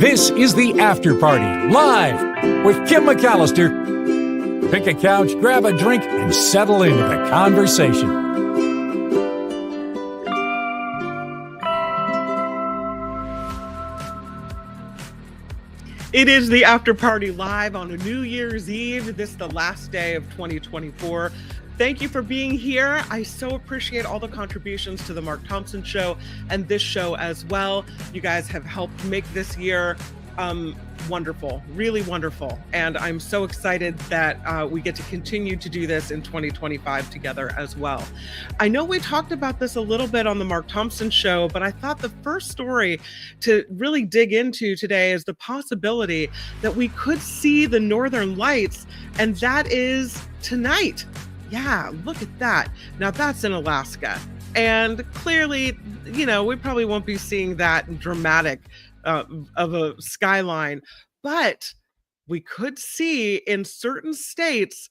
This is the After Party, live with Kim McAllister. Pick a couch, grab a drink, and settle into the conversation. It is the After Party live on a New Year's Eve. This is the last day of 2024. Thank you for being here. I so appreciate all the contributions to the Mark Thompson Show and this show as well. You guys have helped make this year wonderful, really wonderful. And I'm so excited that we get to continue to do this in 2025 together as well. I know we talked about this a little bit on the Mark Thompson Show, but I thought the first story to really dig into today is the possibility that we could see the Northern Lights, and that is tonight. Yeah, look at that. Now that's in Alaska. And clearly, you know, we probably won't be seeing that dramatic of a skyline, but we could see in certain states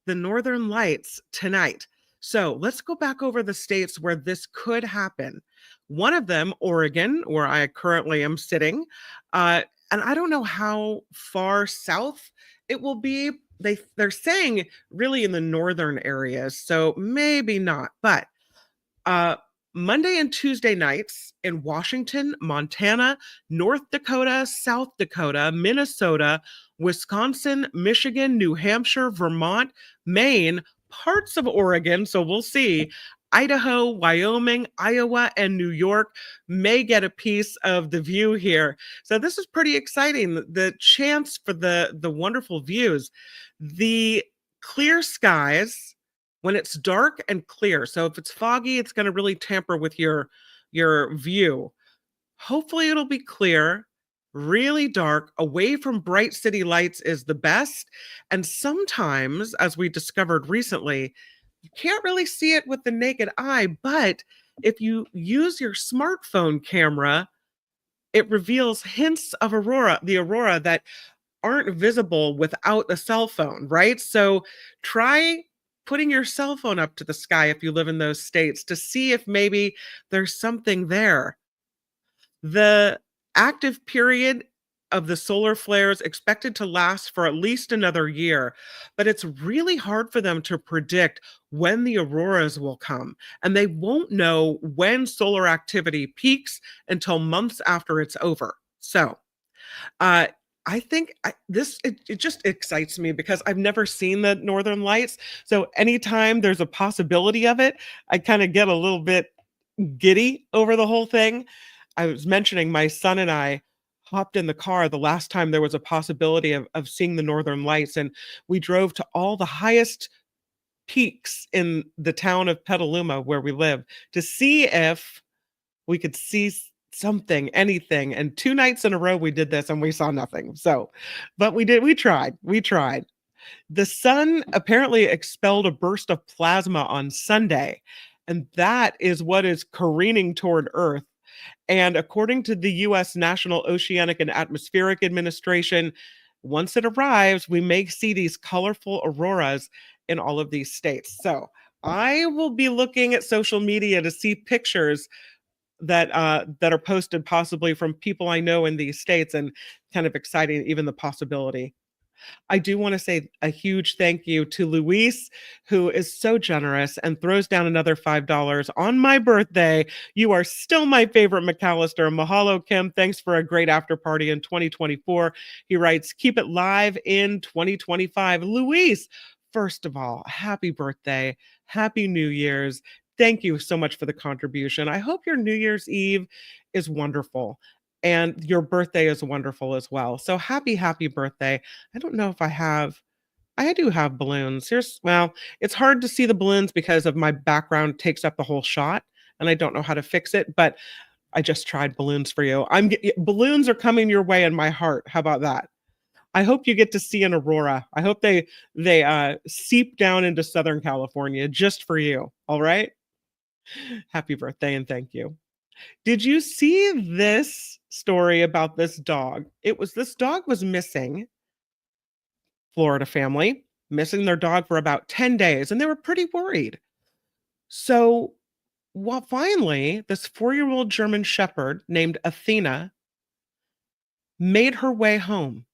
the Northern Lights tonight. So let's go back over the states where this could happen. One of them, Oregon, where I currently am sitting, and I don't know how far south it will be. They're saying really in the northern areas, so maybe not. But Monday and Tuesday nights in Washington, Montana, North Dakota, South Dakota, Minnesota, Wisconsin, Michigan, New Hampshire, Vermont, Maine, parts of Oregon, so we'll see, Idaho, Wyoming, Iowa, and New York may get a piece of the view here. So this is pretty exciting. The chance for the wonderful views. The clear skies, when it's dark and clear. So if it's foggy, it's going to really tamper with your view. Hopefully it'll be clear, really dark, away from bright city lights is the best. And sometimes, as we discovered recently, you can't really see it with the naked eye, but if you use your smartphone camera, it reveals hints of the aurora that aren't visible without a cell phone, right? So try putting your cell phone up to the sky if you live in those states to see if maybe there's something there. The active period of the solar flares expected to last for at least another year, but it's really hard for them to predict when the auroras will come, and they won't know when solar activity peaks until months after it's over. So I think it just excites me because I've never seen the Northern Lights. So anytime there's a possibility of it, I kind of get a little bit giddy over the whole thing. I was mentioning my son and I hopped in the car the last time there was a possibility of seeing the Northern Lights, and we drove to all the highest peaks in the town of Petaluma where we live to see if we could see something, anything. And 2 nights in a row we did this and we saw nothing. So, but we tried. The sun apparently expelled a burst of plasma on Sunday, and that is what is careening toward Earth. And according to the U.S. National Oceanic and Atmospheric Administration, once it arrives, we may see these colorful auroras in all of these states. So I will be looking at social media to see pictures that are posted possibly from people I know in these states, and kind of exciting, even the possibility. I do want to say a huge thank you to Luis, who is so generous and throws down another $5 on my birthday. You are still my favorite McAllister. Mahalo, Kim. Thanks for a great after party in 2024. He writes, keep it live in 2025. Luis, first of all, happy birthday. Happy New Year's. Thank you so much for the contribution. I hope your New Year's Eve is wonderful. And your birthday is wonderful as well. So happy birthday. I don't know if I do have balloons. It's hard to see the balloons because of my background takes up the whole shot, and I don't know how to fix it, but I just tried balloons for you. Balloons are coming your way in my heart. How about that? I hope you get to see an aurora. I hope they seep down into Southern California just for you. All right? Happy birthday and thank you. Did you see this story about this dog? This dog was missing. Florida family missing their dog for about 10 days, and they were pretty worried. So, finally, this 4-year-old German Shepherd named Athena made her way home.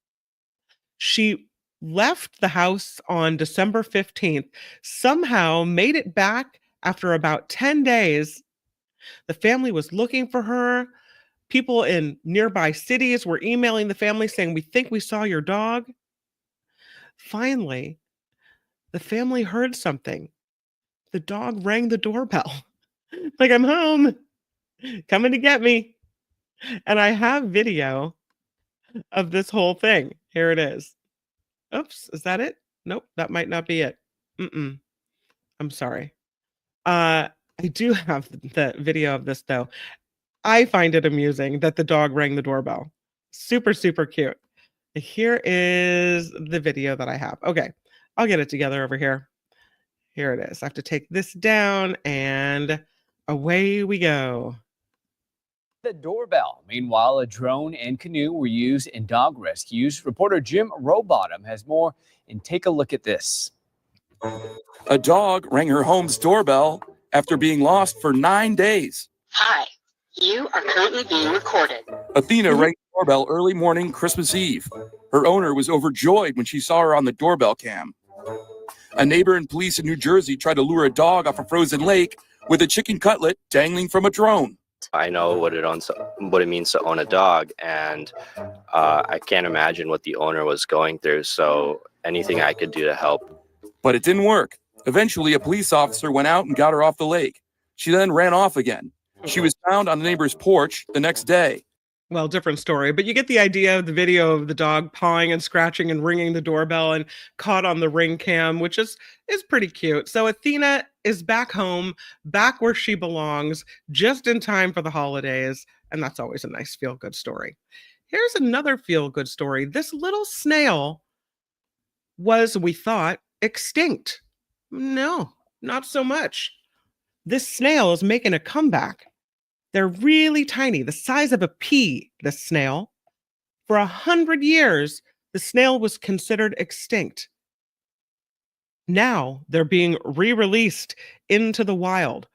She left the house on December 15th, somehow made it back after about 10 days. The family was looking for her. People in nearby cities were emailing the family saying, "We think we saw your dog." Finally, the family heard something. The dog rang the doorbell. Like, "I'm home, coming to get me." And I have video of this whole thing. Here it is. Oops, is that it? Nope, that might not be it. Mm-mm. I'm sorry. I do have the video of this though. I find it amusing that the dog rang the doorbell. Super, super cute. Here is the video that I have. Okay, I'll get it together over here. Here it is. I have to take this down and away we go. The doorbell. Meanwhile, a drone and canoe were used in dog rescues. Reporter Jim Rowbottom has more, and take a look at this. A dog rang her home's doorbell after being lost for 9 days. Hi, you are currently being recorded. Athena rang the doorbell early morning Christmas Eve. Her owner was overjoyed when she saw her on the doorbell cam. A neighbor and police in New Jersey tried to lure a dog off a frozen lake with a chicken cutlet dangling from a drone. I know what it means to own a dog, and I can't imagine what the owner was going through, so anything I could do to help. But it didn't work. Eventually, a police officer went out and got her off the lake. She then ran off again. She was found on the neighbor's porch the next day. Well, different story, but you get the idea of the video of the dog pawing and scratching and ringing the doorbell and caught on the Ring cam, which is pretty cute. So Athena is back home, back where she belongs, just in time for the holidays, and that's always a nice feel-good story. Here's another feel-good story. This little snail was, we thought, extinct. No, not so much. This snail is making a comeback. They're really tiny, the size of a pea, the snail. For 100 years, the snail was considered extinct. Now they're being re-released into the wild.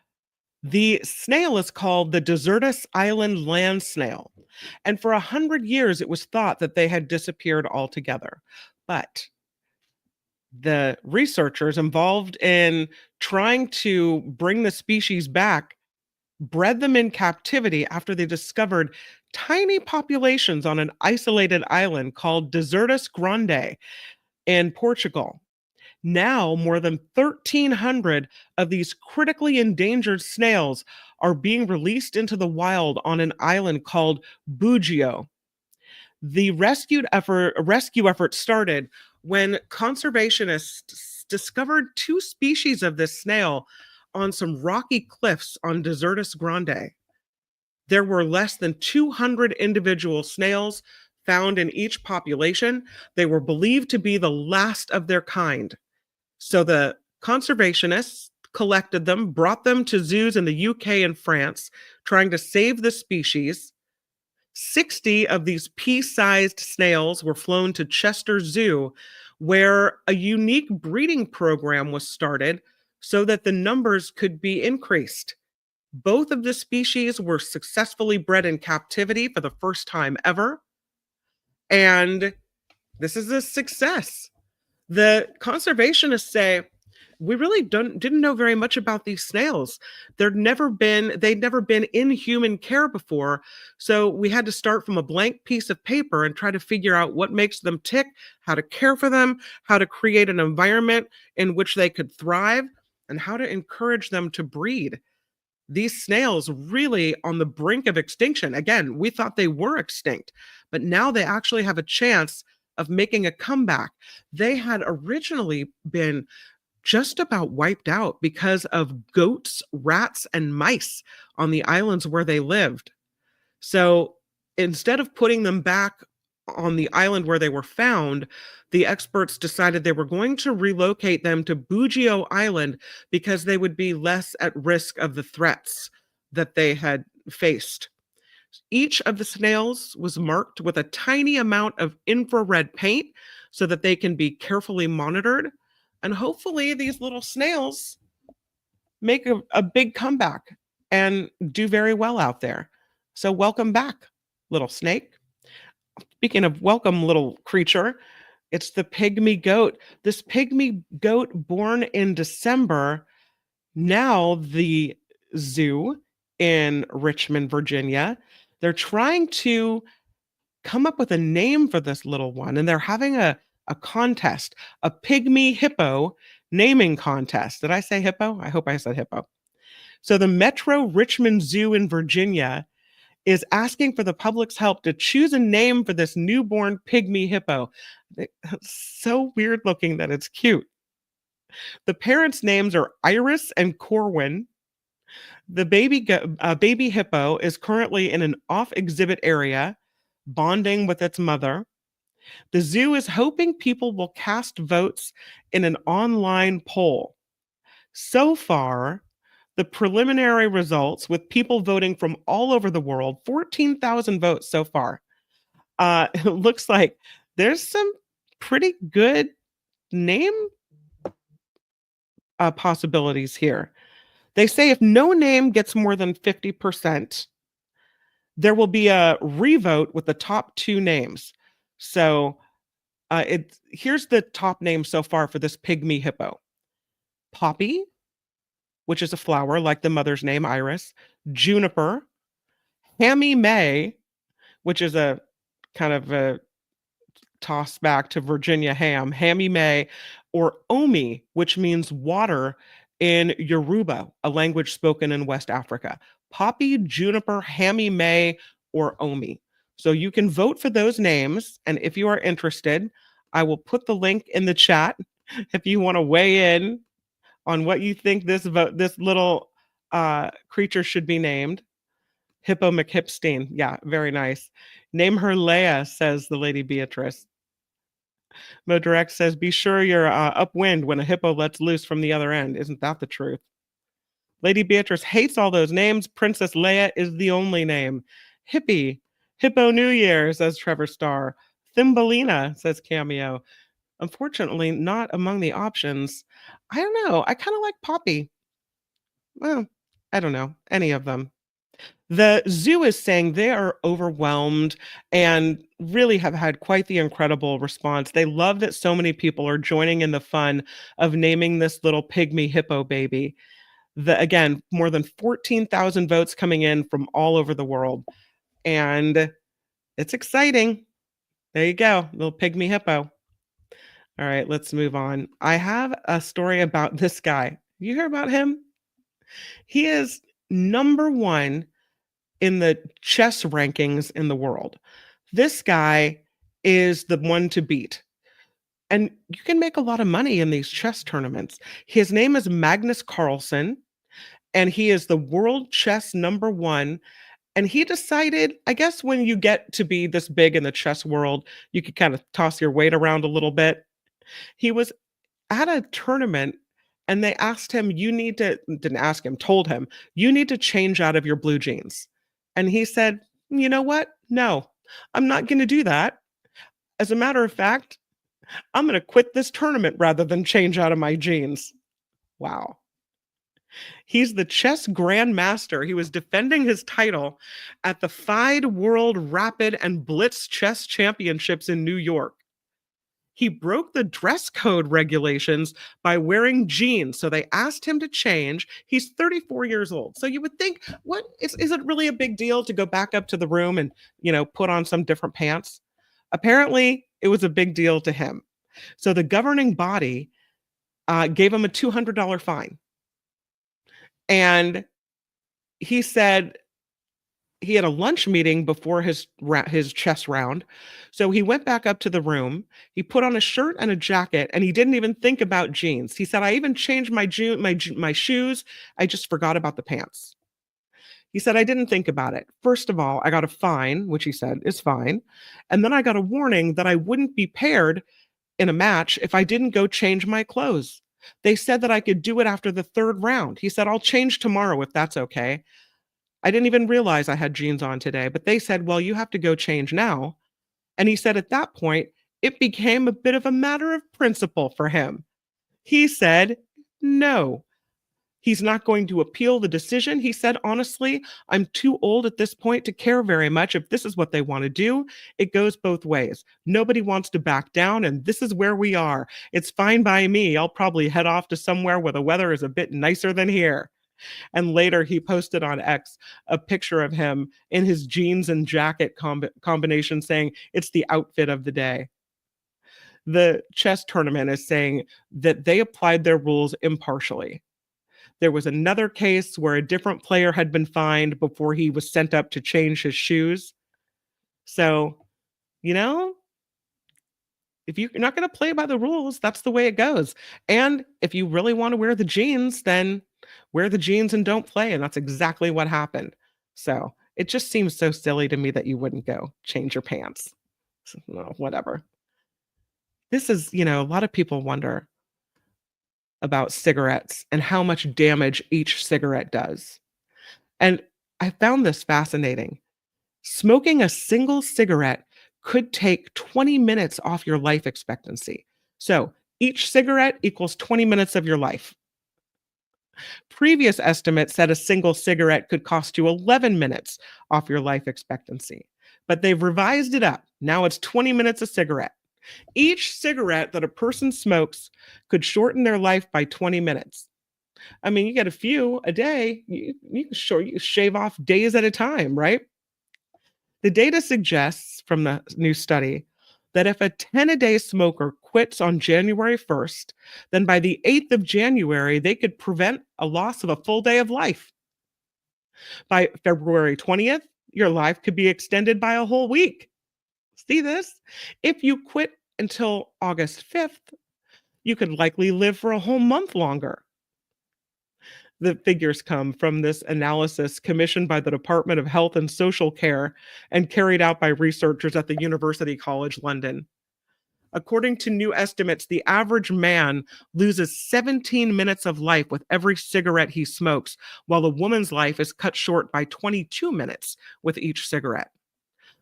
The snail is called the Desertas island land snail. And for 100 years, it was thought that they had disappeared altogether. But the researchers involved in trying to bring the species back bred them in captivity after they discovered tiny populations on an isolated island called Desertas Grande in Portugal. Now, more than 1,300 of these critically endangered snails are being released into the wild on an island called Bugio. The rescue effort started when conservationists discovered two species of this snail on some rocky cliffs on Desertas Grande. There were less than 200 individual snails found in each population. They were believed to be the last of their kind. So the conservationists collected them, brought them to zoos in the UK and France, trying to save the species. 60 of these pea-sized snails were flown to Chester Zoo, where a unique breeding program was started so that the numbers could be increased. Both of the species were successfully bred in captivity for the first time ever. And this is a success. The conservationists say, we really didn't know very much about these snails. They'd never been in human care before. So we had to start from a blank piece of paper and try to figure out what makes them tick, how to care for them, how to create an environment in which they could thrive, and how to encourage them to breed. These snails really on the brink of extinction. Again, we thought they were extinct, but now they actually have a chance of making a comeback. They had originally been just about wiped out because of goats, rats, and mice on the islands where they lived. So instead of putting them back on the island where they were found, the experts decided they were going to relocate them to Bugio Island because they would be less at risk of the threats that they had faced. Each of the snails was marked with a tiny amount of infrared paint so that they can be carefully monitored. And hopefully these little snails make a big comeback and do very well out there. So welcome back, little snake. Speaking of welcome little creature, it's the pygmy goat. This pygmy goat born in December. Now the zoo in Richmond, Virginia, they're trying to come up with a name for this little one, and they're having a contest, a pygmy hippo naming contest. Did I say hippo? I hope I said hippo. So the Metro Richmond Zoo in Virginia is asking for the public's help to choose a name for this newborn pygmy hippo. It's so weird looking that it's cute. The parents' names are Iris and Corwin. The baby hippo is currently in an off-exhibit area, bonding with its mother. The zoo is hoping people will cast votes in an online poll. So far, the preliminary results, with people voting from all over the world, 14,000 votes so far. It looks like there's some pretty good name possibilities here. They say if no name gets more than 50%, there will be a revote with the top 2 names. So here's the top name so far for this pygmy hippo. Poppy, which is a flower like the mother's name, Iris. Juniper. Hammy May, which is a kind of a toss back to Virginia ham. Hammy May. Or Omi, which means water in Yoruba, a language spoken in West Africa. Poppy, Juniper, Hammy May, or Omi. So you can vote for those names. And if you are interested, I will put the link in the chat if you want to weigh in on what you think this little creature should be named. Hippo McHipstein. Yeah, very nice. Name her Leia, says the Lady Beatrice. Mo Direct says, be sure you're upwind when a hippo lets loose from the other end. Isn't that the truth? Lady Beatrice hates all those names. Princess Leia is the only name. Hippie. Hippo New Year, says Trevor Starr. Thumbelina, says Cameo. Unfortunately, not among the options. I don't know. I kind of like Poppy. Well, I don't know. Any of them. The zoo is saying they are overwhelmed and really have had quite the incredible response. They love that so many people are joining in the fun of naming this little pygmy hippo baby. Again, more than 14,000 votes coming in from all over the world. And it's exciting. There you go, little pygmy hippo. All right, let's move on. I have a story about this guy. You hear about him? He is number 1 in the chess rankings in the world. This guy is the one to beat. And you can make a lot of money in these chess tournaments. His name is Magnus Carlson, and he is the world chess number 1. And he decided, I guess when you get to be this big in the chess world, you could kind of toss your weight around a little bit. He was at a tournament and they asked him, told him, you need to change out of your blue jeans. And he said, you know what? No, I'm not going to do that. As a matter of fact, I'm going to quit this tournament rather than change out of my jeans. Wow. He's the chess grandmaster. He was defending his title at the FIDE World Rapid and Blitz Chess Championships in New York. He broke the dress code regulations by wearing jeans. So they asked him to change. He's 34 years old. So you would think, is it really a big deal to go back up to the room and, put on some different pants? Apparently, it was a big deal to him. So the governing body gave him a $200 fine. And he said he had a lunch meeting before his chess round. So he went back up to the room. He put on a shirt and a jacket, and he didn't even think about jeans. He said, I even changed my shoes. I just forgot about the pants. He said, I didn't think about it. First of all, I got a fine, which he said is fine. And then I got a warning that I wouldn't be paired in a match if I didn't go change my clothes. They said that I could do it after the 3rd round. He said, I'll change tomorrow if that's okay. I didn't even realize I had jeans on today, but they said, well, you have to go change now. And he said at that point, it became a bit of a matter of principle for him. He said, no. He's not going to appeal the decision. He said, honestly, I'm too old at this point to care very much. If this is what they want to do, it goes both ways. Nobody wants to back down, and this is where we are. It's fine by me. I'll probably head off to somewhere where the weather is a bit nicer than here. And later he posted on X a picture of him in his jeans and jacket combination saying, it's the outfit of the day. The chess tournament is saying that they applied their rules impartially. There was another case where a different player had been fined before he was sent up to change his shoes. So, if you're not going to play by the rules, that's the way it goes. And if you really want to wear the jeans, then wear the jeans and don't play. And that's exactly what happened. So it just seems so silly to me that you wouldn't go change your pants. So, no, whatever. This is, a lot of people wonder about cigarettes and how much damage each cigarette does. And I found this fascinating. Smoking a single cigarette could take 20 minutes off your life expectancy. So each cigarette equals 20 minutes of your life. Previous estimates said a single cigarette could cost you 11 minutes off your life expectancy, but they've revised it up. Now it's 20 minutes a cigarette. Each cigarette that a person smokes could shorten their life by 20 minutes. I mean, you get a few a day, you can shave off days at a time, right? The data suggests from the new study that if a 10-a-day smoker quits on January 1st, then by the 8th of January, they could prevent a loss of a full day of life. By February 20th, your life could be extended by a whole week. See this? If you quit until August 5th, you could likely live for a whole month longer. The figures come from this analysis commissioned by the Department of Health and Social Care and carried out by researchers at the University College London. According to new estimates, the average man loses 17 minutes of life with every cigarette he smokes, while a woman's life is cut short by 22 minutes with each cigarette.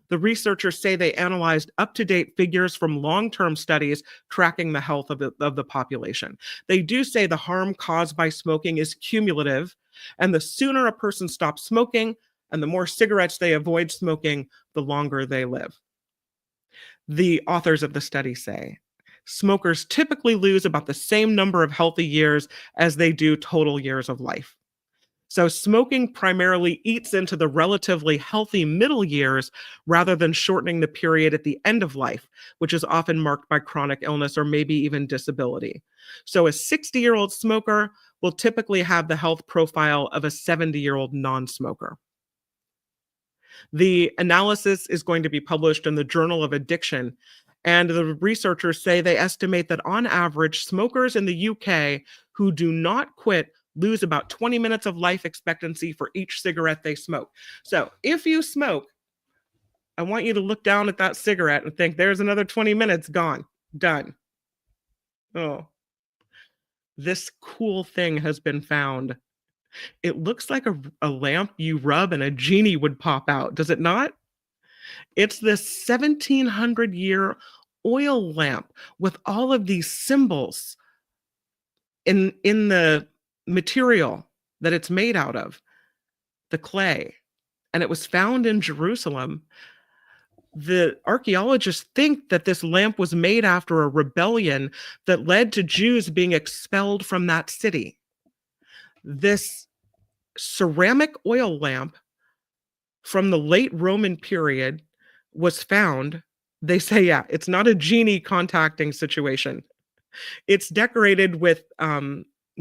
The researchers say they analyzed up-to-date figures from long-term studies tracking the health of the population. They do say the harm caused by smoking is cumulative, and the sooner a person stops smoking and the more cigarettes they avoid smoking, the longer they live. The authors of the study say smokers typically lose about the same number of healthy years as they do total years of life. So smoking primarily eats into the relatively healthy middle years rather than shortening the period at the end of life, which is often marked by chronic illness or maybe even disability. So a 60-year-old smoker will typically have the health profile of a 70-year-old non-smoker. The analysis is going to be published in the Journal of Addiction, and the researchers say they estimate that on average, smokers in the UK who do not quit lose about 20 minutes of life expectancy for each cigarette they smoke. So if you smoke, I want you to look down at that cigarette and think, there's another 20 minutes gone, done. Oh, this cool thing has been found. It looks like a lamp you rub and a genie would pop out, does it not? It's this 1700-year oil lamp with all of these symbols in the material that it's made out of, the clay, and it was found in Jerusalem. The archaeologists think that this lamp was made after a rebellion that led to Jews being expelled from that city. This ceramic oil lamp from the late Roman period was found. They say, yeah, it's not a genie contacting situation. It's decorated with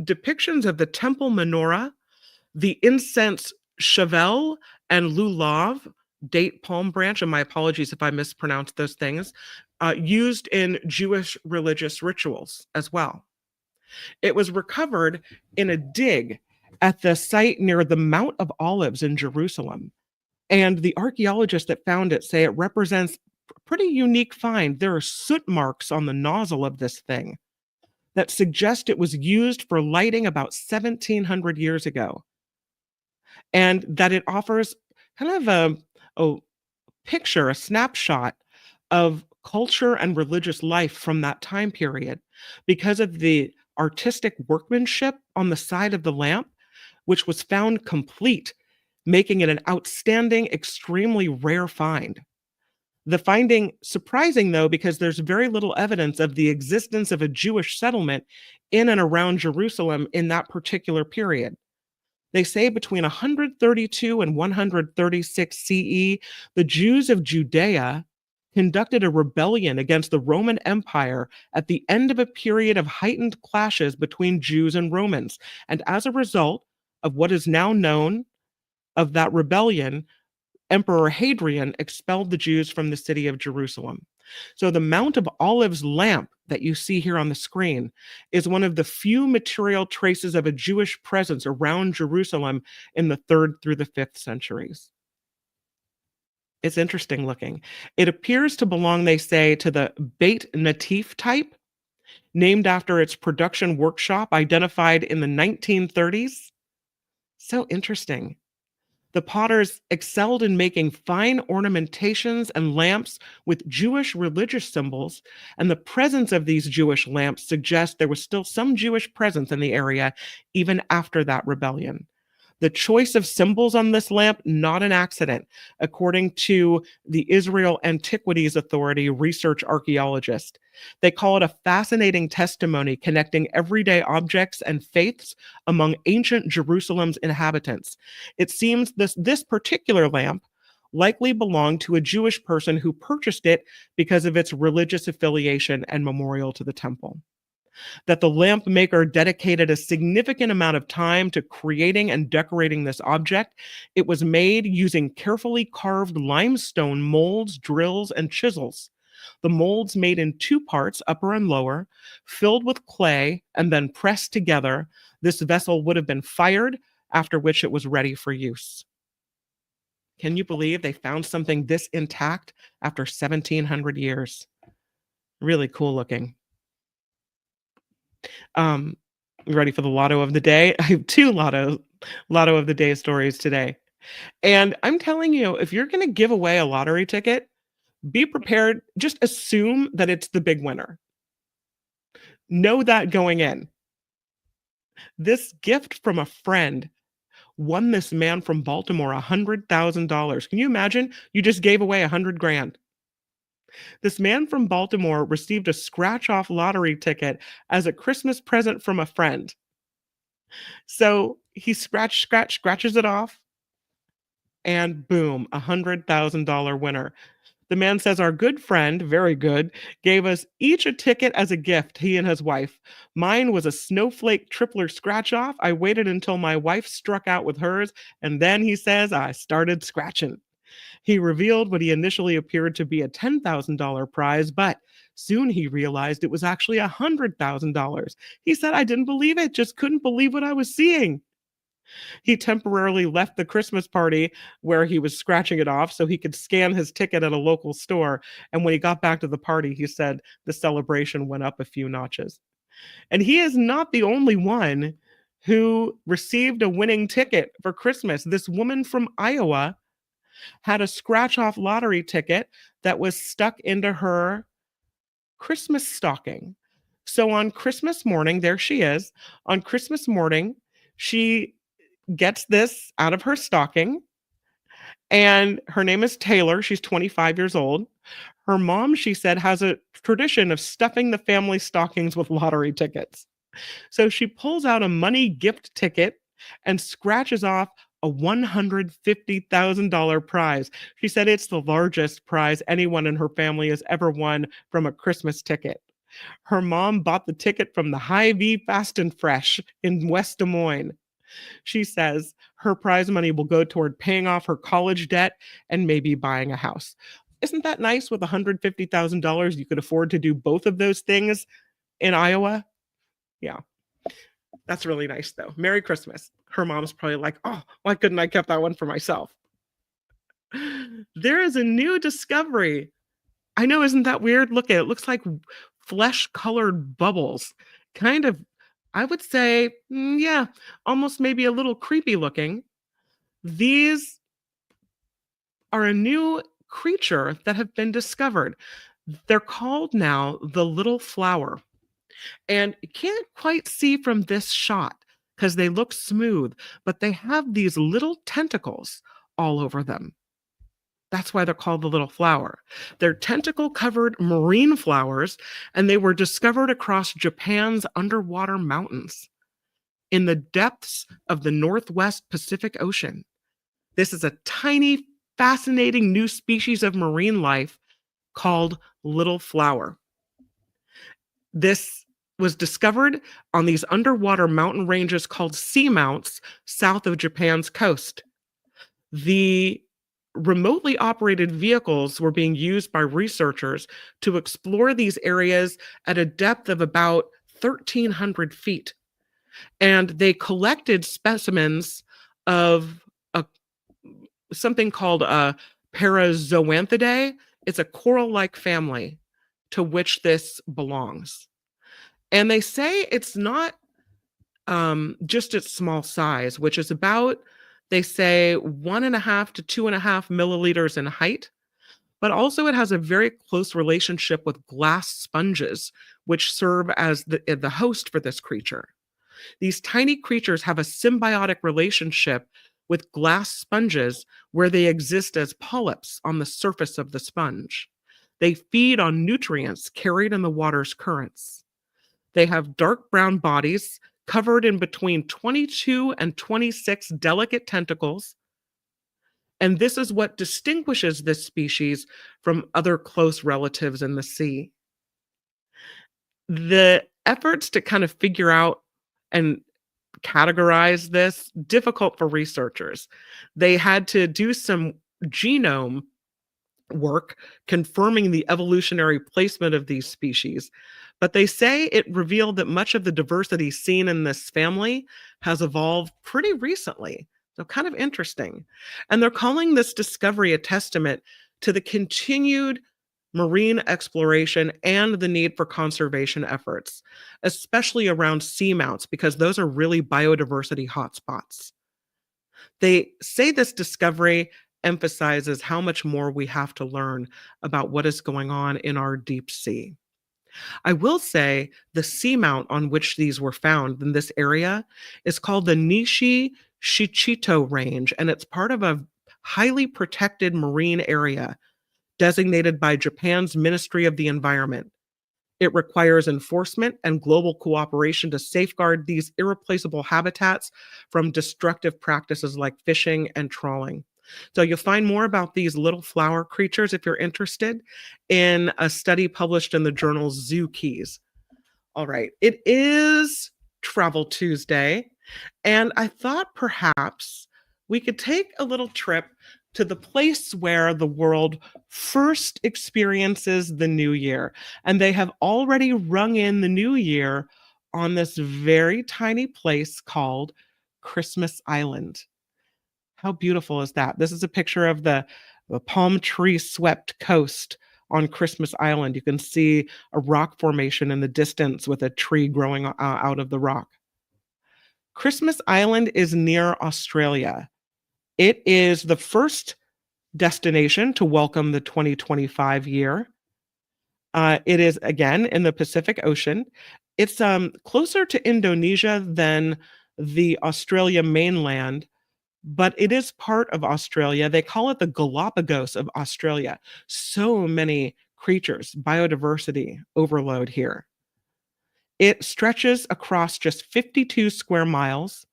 depictions of the temple menorah, the incense chevel and lulav, date palm branch, and my apologies if I mispronounced those things, used in Jewish religious rituals as well. It was recovered in a dig at the site near the Mount of Olives in Jerusalem. And the archaeologists that found it say it represents a pretty unique find. There are soot marks on the nozzle of this thing that suggest it was used for lighting about 1700 years ago. And that it offers kind of a picture, a snapshot of culture and religious life from that time period. Because of the artistic workmanship on the side of the lamp, which was found complete, making it an outstanding, extremely rare find. The finding surprising, though, because there's very little evidence of the existence of a Jewish settlement in and around Jerusalem in that particular period. They say between 132 and 136 CE, the Jews of Judea conducted a rebellion against the Roman Empire at the end of a period of heightened clashes between Jews and Romans. And as a result of what is now known of that rebellion, Emperor Hadrian expelled the Jews from the city of Jerusalem. So the Mount of Olives lamp that you see here on the screen is one of the few material traces of a Jewish presence around Jerusalem in the 3rd through the 5th centuries. It's interesting looking. It appears to belong, they say, to the Beit Natif type, named after its production workshop identified in the 1930s. So interesting. The potters excelled in making fine ornamentations and lamps with Jewish religious symbols, and the presence of these Jewish lamps suggests there was still some Jewish presence in the area even after that rebellion. The choice of symbols on this lamp, not an accident, according to the Israel Antiquities Authority research archaeologist. They call it a fascinating testimony connecting everyday objects and faiths among ancient Jerusalem's inhabitants. It seems this particular lamp likely belonged to a Jewish person who purchased it because of its religious affiliation and memorial to the temple. That the lamp maker dedicated a significant amount of time to creating and decorating this object. It was made using carefully carved limestone molds, drills, and chisels. The molds made in 2 parts, upper and lower, filled with clay and then pressed together. This vessel would have been fired, after which it was ready for use. Can you believe they found something this intact after 1,700 years? Really cool looking. Ready for the Lotto of the day? I have 2 Lotto of the day stories today. And I'm telling you, if you're going to give away a lottery ticket, be prepared. Just assume that it's the big winner. Know that going in. This gift from a friend won this man from Baltimore $100,000. Can you imagine? You just gave away $100,000. This man from Baltimore received a scratch-off lottery ticket as a Christmas present from a friend. So he scratches it off, and boom, $100,000 winner. The man says, our good friend, very good, gave us each a ticket as a gift, he and his wife. Mine was a snowflake tripler scratch-off. I waited until my wife struck out with hers, and then, he says, I started scratching. He revealed what he initially appeared to be a $10,000 prize, but soon he realized it was actually $100,000. He said, I didn't believe it, just couldn't believe what I was seeing. He temporarily left the Christmas party where he was scratching it off so he could scan his ticket at a local store. And when he got back to the party, he said the celebration went up a few notches. And he is not the only one who received a winning ticket for Christmas. This woman from Iowa had a scratch-off lottery ticket that was stuck into her Christmas stocking. So on Christmas morning, there she is. On Christmas morning, she gets this out of her stocking, and her name is Taylor. She's 25 years old. Her mom, she said, has a tradition of stuffing the family stockings with lottery tickets. So she pulls out a money gift ticket and scratches off a $150,000 prize. She said it's the largest prize anyone in her family has ever won from a Christmas ticket. Her mom bought the ticket from the Hy-Vee Fast and Fresh in West Des Moines. She says her prize money will go toward paying off her college debt and maybe buying a house. Isn't that nice? With $150,000, you could afford to do both of those things in Iowa? Yeah. That's really nice, though. Merry Christmas. Her mom's probably like, oh, why couldn't I kept that one for myself? There is a new discovery. I know, isn't that weird? Look at it. It looks like flesh-colored bubbles. Kind of, I would say, yeah, almost maybe a little creepy looking. These are a new creature that have been discovered. They're called now the little flower. And you can't quite see from this shot because they look smooth, but they have these little tentacles all over them. That's why they're called the little flower. They're tentacle-covered marine flowers, and they were discovered across Japan's underwater mountains in the depths of the Northwest Pacific Ocean. This is a tiny, fascinating new species of marine life called little flower. This was discovered on these underwater mountain ranges called seamounts south of Japan's coast. The remotely operated vehicles were being used by researchers to explore these areas at a depth of about 1,300 feet. And they collected specimens of something called a Parazoanthidae. It's a coral-like family to which this belongs. And they say it's not just its small size, which is about, they say, 1.5 to 2.5 milliliters in height, but also it has a very close relationship with glass sponges, which serve as the host for this creature. These tiny creatures have a symbiotic relationship with glass sponges where they exist as polyps on the surface of the sponge. They feed on nutrients carried in the water's currents. They have dark brown bodies covered in between 22 and 26 delicate tentacles. And this is what distinguishes this species from other close relatives in the sea. The efforts to kind of figure out and categorize this, difficult for researchers. They had to do some genome work confirming the evolutionary placement of these species. But they say it revealed that much of the diversity seen in this family has evolved pretty recently. So kind of interesting. And they're calling this discovery a testament to the continued marine exploration and the need for conservation efforts, especially around seamounts, because those are really biodiversity hotspots. They say this discovery emphasizes how much more we have to learn about what is going on in our deep sea. I will say the seamount on which these were found in this area is called the Nishi Shichito Range, and it's part of a highly protected marine area designated by Japan's Ministry of the Environment. It requires enforcement and global cooperation to safeguard these irreplaceable habitats from destructive practices like fishing and trawling. So you'll find more about these little flower creatures if you're interested in a study published in the journal Zoo Keys. All right, it is Travel Tuesday, and I thought perhaps we could take a little trip to the place where the world first experiences the new year. And they have already rung in the new year on this very tiny place called Christmas Island. How beautiful is that? This is a picture of the palm tree swept coast on Christmas Island. You can see a rock formation in the distance with a tree growing out of the rock. Christmas Island is near Australia. It is the first destination to welcome the 2025 year. It is, again, in the Pacific Ocean. It's closer to Indonesia than the Australia mainland, but it is part of Australia. They call it the Galapagos of Australia. So many creatures, biodiversity overload here. It stretches across just 52 square miles,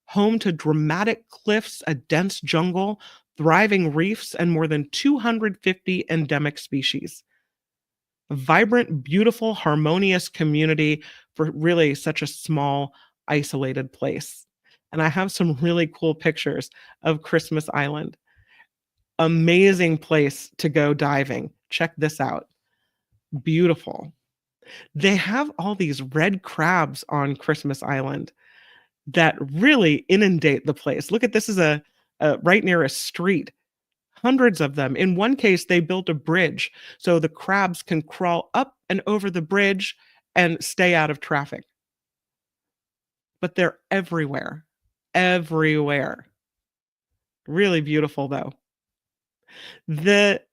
home to dramatic cliffs, a dense jungle, thriving reefs, and more than 250 endemic species. A vibrant, beautiful, harmonious community for really such a small, isolated place. And I have some really cool pictures of Christmas Island. Amazing place to go diving. Check this out. Beautiful. They have all these red crabs on Christmas Island that really inundate the place. Look at this, is a right near a street. Hundreds of them. In one case, they built a bridge so the crabs can crawl up and over the bridge and stay out of traffic. But they're everywhere. Everywhere. Really beautiful, though. The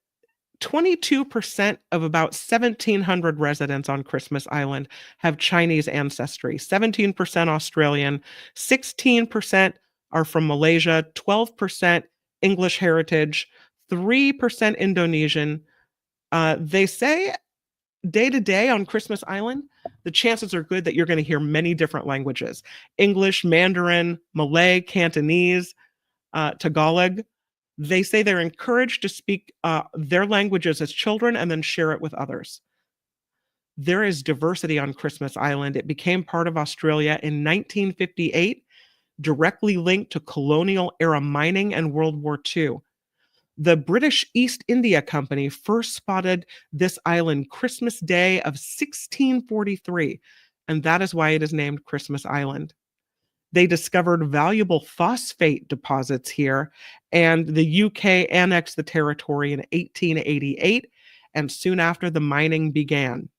22% of about 1,700 residents on Christmas Island have Chinese ancestry, 17% Australian, 16% are from Malaysia, 12% English heritage, 3% Indonesian. They say day to day on Christmas Island, the chances are good that you're going to hear many different languages: English, Mandarin, Malay, Cantonese, Tagalog. They say they're encouraged to speak their languages as children and then share it with others. There is diversity on Christmas Island. It became part of Australia in 1958, directly linked to colonial era mining and World War II. The British East India Company first spotted this island Christmas Day of 1643, and that is why it is named Christmas Island. They discovered valuable phosphate deposits here, and the UK annexed the territory in 1888, and soon after the mining began.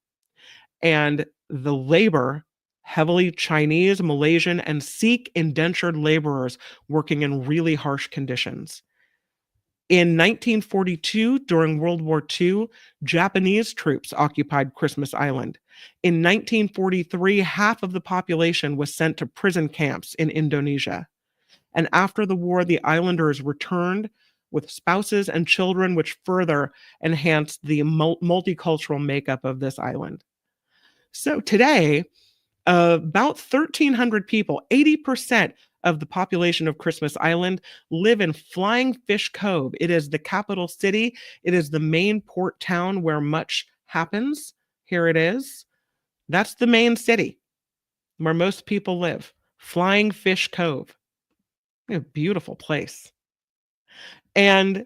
And the labor, heavily Chinese, Malaysian, and Sikh indentured laborers working in really harsh conditions. In 1942, during World War II, Japanese troops occupied Christmas Island. In 1943, half of the population was sent to prison camps in Indonesia. And after the war, the islanders returned with spouses and children, which further enhanced the multicultural makeup of this island. So today, about 1,300 people, 80% of the population of Christmas Island, live in Flying Fish Cove. It is the capital city. It is the main port town where much happens. Here it is. That's the main city where most people live. Flying Fish Cove. A beautiful place. And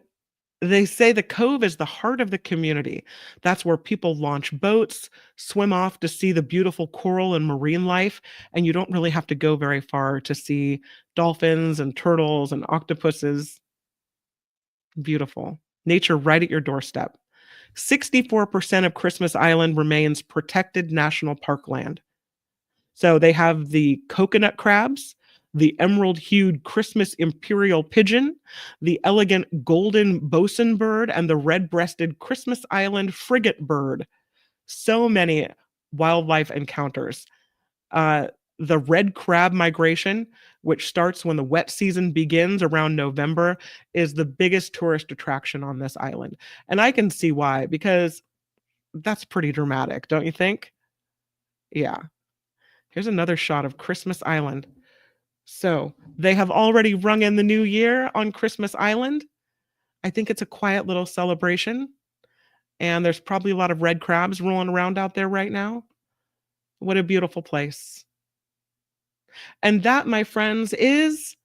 they say the cove is the heart of the community. That's where people launch boats, swim off to see the beautiful coral and marine life, and you don't really have to go very far to see dolphins and turtles and octopuses. Beautiful. Nature right at your doorstep. 64% of Christmas Island remains protected national park land. So they have the coconut crabs, the emerald-hued Christmas imperial pigeon, the elegant golden bosun bird, and the red-breasted Christmas Island frigate bird. So many wildlife encounters. The red crab migration, which starts when the wet season begins around November, is the biggest tourist attraction on this island. And I can see why, because that's pretty dramatic, don't you think? Yeah. Here's another shot of Christmas Island. So they have already rung in the new year on Christmas Island. I think it's a quiet little celebration. And there's probably a lot of red crabs rolling around out there right now. What a beautiful place. And that, my friends, is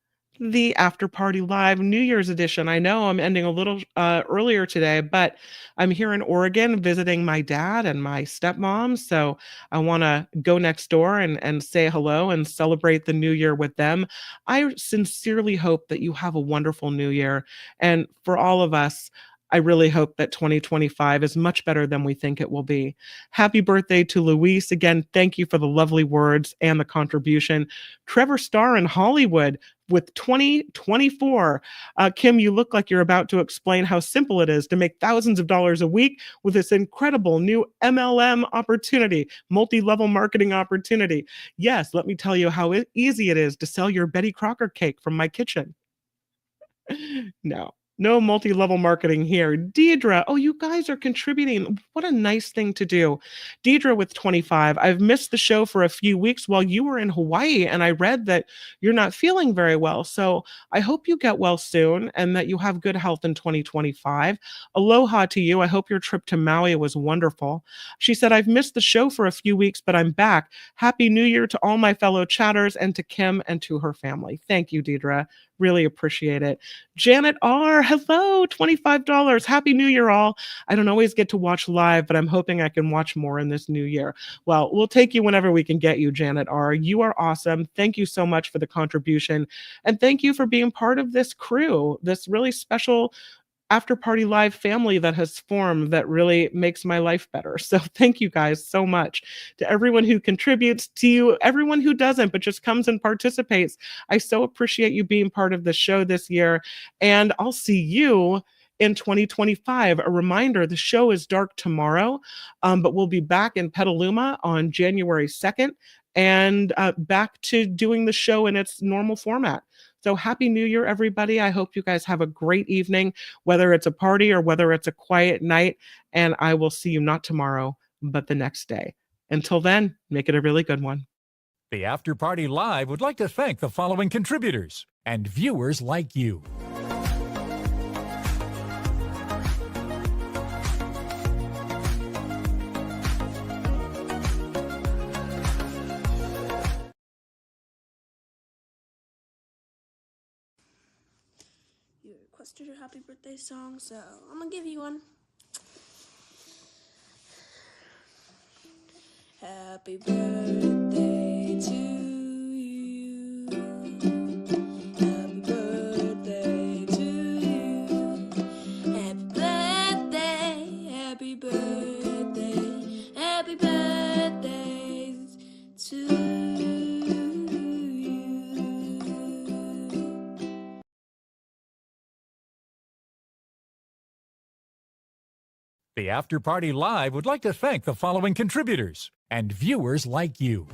the After Party Live New Year's edition. I know I'm ending a little earlier today, but I'm here in Oregon visiting my dad and my stepmom. So I want to go next door and say hello and celebrate the new year with them. I sincerely hope that you have a wonderful new year. And for all of us, I really hope that 2025 is much better than we think it will be. Happy birthday to Luis. Again, thank you for the lovely words and the contribution. Trevor Starr in Hollywood with 2024. Kim, you look like you're about to explain how simple it is to make thousands of dollars a week with this incredible new MLM opportunity, multi-level marketing opportunity. Yes, let me tell you how easy it is to sell your Betty Crocker cake from my kitchen. No multi-level marketing here. Deidre, oh, you guys are contributing. What a nice thing to do. Deidre with 25. I've missed the show for a few weeks while you were in Hawaii, and I read that you're not feeling very well. So I hope you get well soon and that you have good health in 2025. Aloha to you. I hope your trip to Maui was wonderful. She said, I've missed the show for a few weeks, but I'm back. Happy New Year to all my fellow chatters and to Kim and to her family. Thank you, Deidre. Really appreciate it. Janet R., hello, $25. Happy New Year, all. I don't always get to watch live, but I'm hoping I can watch more in this new year. Well, we'll take you whenever we can get you, Janet R. You are awesome. Thank you so much for the contribution. And thank you for being part of this crew, this really special After Party Live family that has formed that really makes my life better. So thank you guys so much. To everyone who contributes, to you, everyone who doesn't, but just comes and participates. I so appreciate you being part of the show this year. And I'll see you in 2025. A reminder, the show is dark tomorrow, but we'll be back in Petaluma on January 2nd and back to doing the show in its normal format. So happy New Year, everybody. I hope you guys have a great evening, whether it's a party or whether it's a quiet night. And I will see you not tomorrow, but the next day. Until then, make it a really good one. The After Party Live would like to thank the following contributors and viewers like you. You requested a happy birthday song, so I'm gonna give you one. Happy birthday to you. Happy birthday to you. Happy birthday, happy birthday, happy birthdays to you. The After Party Live would like to thank the following contributors and viewers like you.